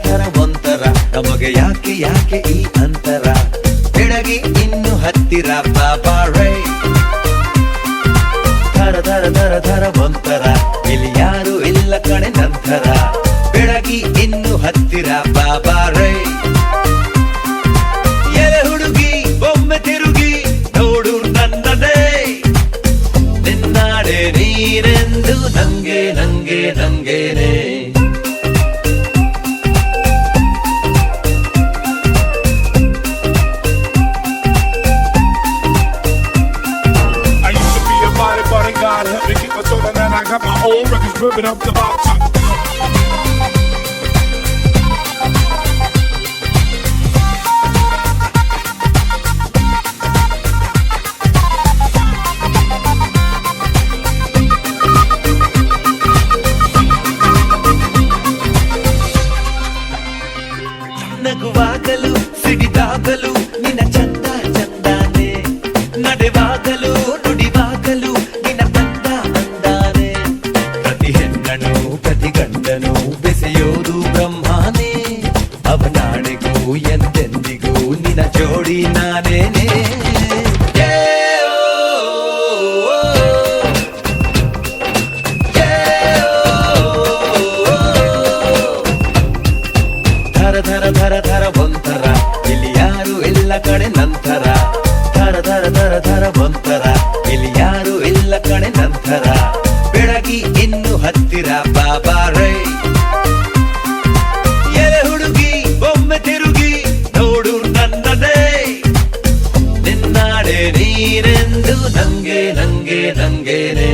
ಥರ ಒಂಥರ ನಮಗೆ ಯಾಕೆ ಯಾಕೆ ಈ ಅಂತರ ಬೆಳಗಿ ಇನ್ನು ಹತ್ತಿರ ಬಾಬಾ ರೈ ಥರ ಥರ ಥರ ಥರ ಒಂಥರ ಇಲ್ಲಿ ಯಾರು ಇಲ್ಲ ಕಣೆ ನಂತರ ಬೆಳಗಿ ಇನ್ನು ಹತ್ತಿರ ಬಾಬಾ ರೈ ಎಲೆ ಹುಡುಗಿ ಒಮ್ಮೆ ತಿರುಗಿ ನೋಡು ನನ್ನದೇ ನಿನ್ನಾಡೆ ನೀನೆಂದು ನಂಗೆ ನಂಗೆ ನಂಗೇನೆ God help me keep my soul and I got my own records ripping up the box. ನಗುವಾಗಲು ಸಿಡಿದಾಗಲು ನಿನ್ನ ಚಂದ ಚಂದಾನೆ ನಡೆವಾಗಲು ನುಡಿವಾಗಲು ನಿನ್ನ ಬಂದ ಅಂದಾನೆ ಪ್ರತಿ ಹೆಣ್ಣನು ಪ್ರತಿ ಗಂಡನು ಬೆಸೆಯೋದು ಬ್ರಹ್ಮಾನೇ ಅವನಾಣೆಗೂ ಎಂದೆಂದಿಗೂ ನಿನ್ನ ಜೋಡಿ ನಾನೇನೆ ಥರ ಥರ ಥರ ಥರ ಒಂಥರ ಇಲ್ಲಿ ಯಾರು ಇಲ್ಲ ಕಣೆ ನಂತರ ಥರ ಥರ ಥರ ಥರ ಒಂಥರ ಇಲ್ಲಿ ಯಾರು ಇಲ್ಲ ಕಣೆ ನಂತರ ಬೆಳಗಿ ಇನ್ನು ಹತ್ತಿರ ಬಾಬಾ ರೈ ಎಲೆ ಹುಡುಗಿ ಒಮ್ಮೆ ತಿರುಗಿ ನೋಡು ನನ್ನದೇ ನಿನ್ನಾಡೆ ನೀನೆಂದು ನಂಗೆ ನಂಗೆ ನಂಗೇನೆ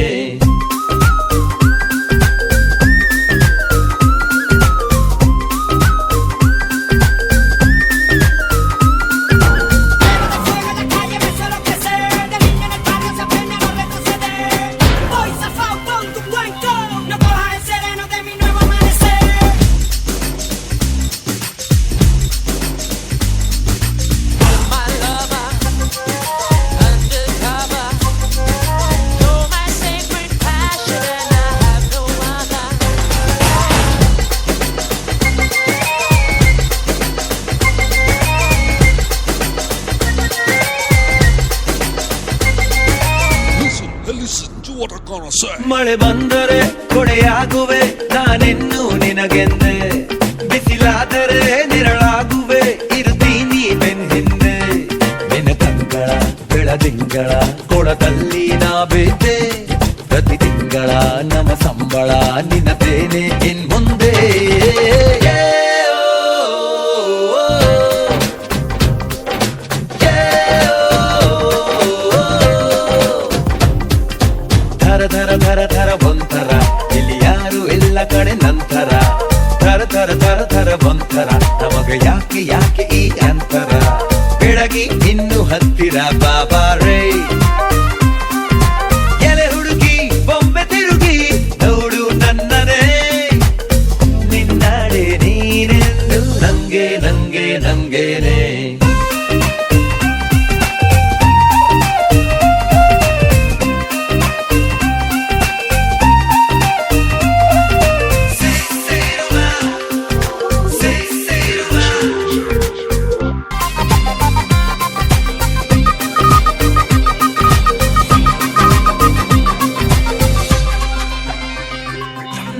ಮಳೆ ಬಂದರೆ ಕೊಡೆಯಾಗುವೆ ನಾನಿನ್ನು ನಿನಗೆಂದೆ ಬಿಸಿಲಾದರೆ ನಿರಳಾಗುವೆ ಇರುತ್ತೀನಿ ಬೆನ್ ಹಿಂದೆ ನಿನ್ನ ಕಂಗಳ ಬೆಳದಿಂಗಳ ಕೊಳದಲ್ಲಿ ನಾ ಬಿದ್ದೆ ಪ್ರತಿ ತಿಂಗಳ ನಮ್ಮ ಸಂಬಳ ನಿನ್ನದೇನೆ ಇನ್ ಮುಂದೆ ಥರ ಥರ ಥರ ಥರ ಒಂಥರ ಇಲ್ಲಿ ಯಾರು ಇಲ್ಲ ಕಣೆ ನಂತರ ಥರ ಥರ ಥರ ಥರ ಒಂಥರ ನಮಗೆ ಯಾಕೆ ಯಾಕೆ ಈ ಅಂತರ ಬೆಳಗಿ ಇನ್ನು ಹತ್ತಿರ ಬಾಬಾ ರೈ ಎಲೆ ಹುಡುಗಿ ಒಮ್ಮೆ ತಿರುಗಿ ನೋಡು ನನ್ನದೇ ನಿನ್ನಾಡೆ ನೀನೆಂದು ನಂಗೆ ನಂಗೆ ನಂಗೇನೆ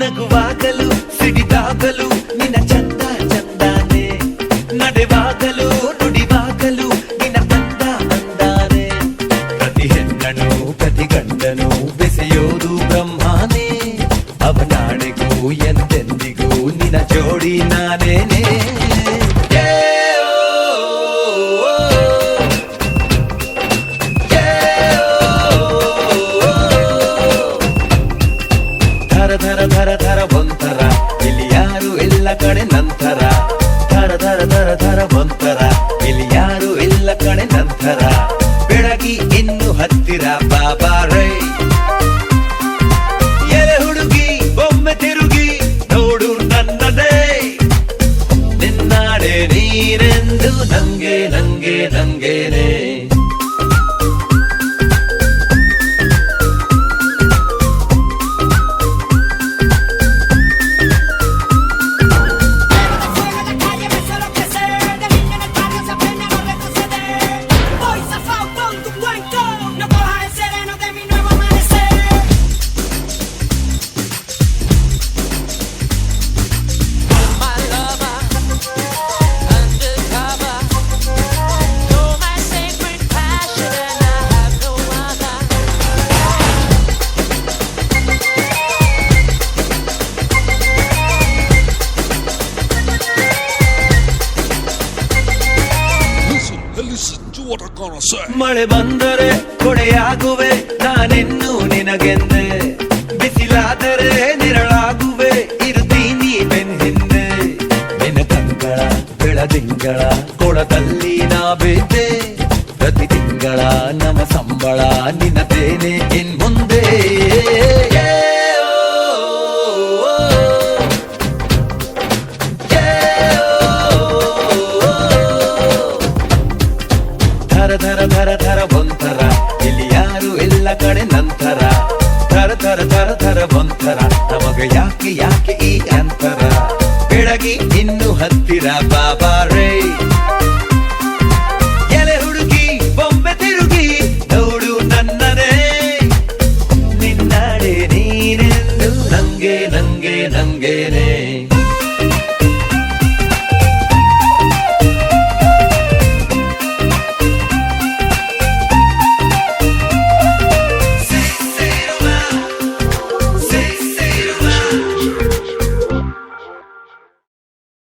ನಗುವಾಗಲು ಸಿಡಿದಾಗಲು ನಿನ್ನ ಚಂದ ಚಂದಾನೆ ನಡೆವಾಗಲು ನುಡಿವಾಗಲು ನಿನ್ನ ಬಂದ ಅಂದಾನೆ ಪ್ರತಿ ಹೆಣ್ಣನು ಪ್ರತಿ ಗಂಡನು ಬೆಸೆಯೋದು ಬ್ರಹ್ಮಾನೇ ಅವನಾಣೆಗೂ ಎಂದೆಂದಿಗೂ ನಿನ್ನ ಜೋಡಿ ನಾನೇನೆ ಥರ ಥರ ಥರ ಥರ ಒಂಥರ ಇಲ್ಲಿ ಯಾರು ಇಲ್ಲ I say. ಮಳೆ ಬಂದರೆ ಕೊಡೆಯಾಗುವೆ ನಾನಿನ್ನು ನಿನಗೆಂದೆ, ಬಿಸಿಲಾದರೆ ನಿರಳಾಗುವೆ ಇರುತ್ತೀನಿ ಬೆನ್ ಹಿಂದೆ. ನಿನ ಕಂಗಳ ಬೆಳದಿಂಗಳ ಕೊಳದಲ್ಲಿ ನಾ ಬಿದ್ದೆ, ಪ್ರತಿ ತಿಂಗಳ ನಮ ಸಂಬಳ ನಿನ್ನದೇನೆ ಇನ್ ಮುಂದೆ. ಧರ ಧರ ಧರ ಧರ ಒಂಥರ, ಇಲ್ಲಿ ಯಾರು ಇಲ್ಲ ಕಡೆ ನಂತರ. ಧರ ಧರ ಧರ ಧರ ಒಂಥರ, ನಮಗ ಯಾಕೆ ಯಾಕೆ ಈ ಅಂತರ. ಬೆಳಗಿ ಇನ್ನು ಹತ್ತಿರ ಬಾಬಾ ರೇ.